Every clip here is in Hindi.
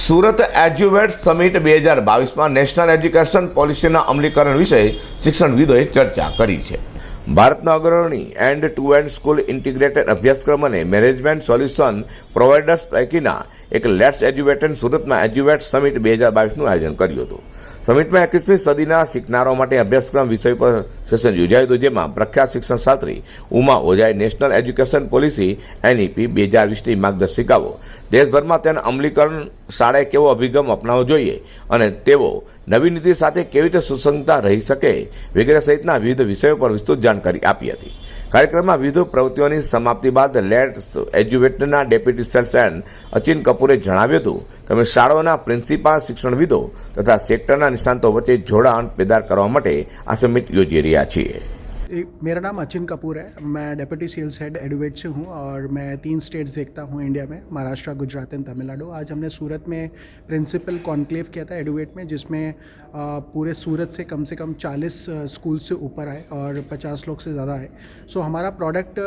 Surat Eduvate summit 2022 national education પોલિસીના અમલીકરણ વિશે શિક્ષણવિદોએ ચર્ચા કરી છે। ભારતના અગ્રણી end to end school integrated અભ્યાસક્રમ અને મેનેજમેન્ટ સોલ્યુશન પ્રોવાઇડર્સ પૈકીના એક લેટ્સ એજ્યુવેટે સુરતમાં એજ્યુવેટ સમિટ 2022નું આયોજન કર્યું હતું। સમિટમાં 21મી સદીના શીખનારો માટે અભ્યાસક્રમ વિષય પર સેશન યોજાયું હતું, જેમાં પ્રખ્યાત શિક્ષણ શાસ્ત્રી ઉમા ઓઝાએ નેશનલ એજ્યુકેશન પોલિસી NEP 2020ની માર્ગદર્શિકાઓ, દેશભરમાં તેના અમલીકરણ, શાળાએ કેવો અભિગમ અપનાવવો જોઈએ અને તેઓ નવી નીતિ સાથે કેવી રીતે સુસંગતતા રહી શકે વગેરે સહિતના વિવિધ વિષયો પર વિસ્તૃત જાણકારી આપી હતી। કાર્યક્રમમાં વિવિધ પ્રવૃત્તિઓની સમાપ્તિ બાદ લેટ્સ એજ્યુવેટના ડેપ્યુટી સેલ્સમેન અચિન કપૂરે જણાવ્યું હતું કે અમે શાળાઓના પ્રિન્સિપાલ, શિક્ષણવિદો તથા સેક્ટરના નિષ્ણાતો વચ્ચે જોડાણ પેદા કરવા માટે આ સમિટ યોજી રહ્યા છીએ। मेरा नाम अचिन कपूर है। मैं डेप्यूटी सेल्स हेड एडुवेट से हूँ और मैं 3 स्टेट्स देखता हूँ इंडिया में, महाराष्ट्र, गुजरात एंड तमिलनाडु। आज हमने सूरत में प्रिंसिपल कॉन्क्लेव किया था एडुवेट में, जिसमें पूरे सूरत से कम 40 स्कूल से ऊपर आए और 50 लोग से ज़्यादा आए। सो हमारा प्रोडक्ट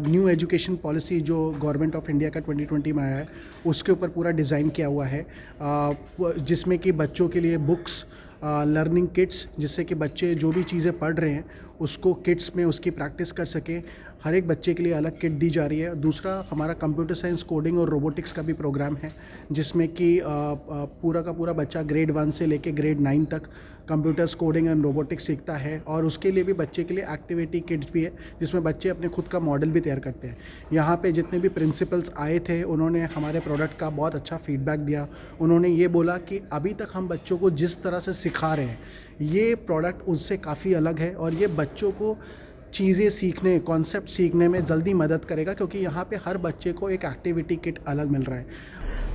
न्यू एजुकेशन पॉलिसी जो गवर्नमेंट ऑफ इंडिया का 2020 में आया है, उसके ऊपर पूरा डिज़ाइन किया हुआ है, जिसमें कि बच्चों के लिए बुक्स, लर्निंग किट्स, जिससे कि बच्चे जो भी चीज़ें पढ़ रहे हैं उसको किट्स में उसकी प्रैक्टिस कर सके। हर एक बच्चे के लिए अलग किट दी जा रही है। दूसरा, हमारा कंप्यूटर साइंस, कोडिंग और रोबोटिक्स का भी प्रोग्राम है, जिसमें कि पूरा का पूरा बच्चा ग्रेड 1 से लेके ग्रेड 9 तक कंप्यूटर्स, कोडिंग एंड रोबोटिक्स सीखता है। और उसके लिए भी बच्चे के लिए एक्टिविटी किट्स भी है, जिसमें बच्चे अपने खुद का मॉडल भी तैयार करते हैं। यहाँ पे जितने भी प्रिंसिपल्स आए थे, उन्होंने हमारे प्रोडक्ट का बहुत अच्छा फीडबैक दिया। उन्होंने ये बोला कि अभी तक हम बच्चों को जिस तरह से सिखा रहे हैं, ये प्रोडक्ट उससे काफ़ी अलग है और ये बच्चों को चीज़ें सीखने, कॉन्सेप्ट सीखने में जल्दी मदद करेगा, क्योंकि यहाँ पे हर बच्चे को एक एक्टिविटी किट अलग मिल रहा है।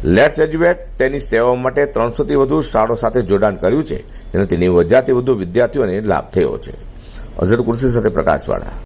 લેટ્સ એજ્યુવેટ તેની સેવાઓ માટે 300થી વધુ શાળાઓ સાથે જોડાણ કર્યું છે, જેનાથી 90,000થી વધુ વિદ્યાર્થીઓને લાભ થયો છે। અઝર કુર્સી સાથે પ્રકાશવાળા।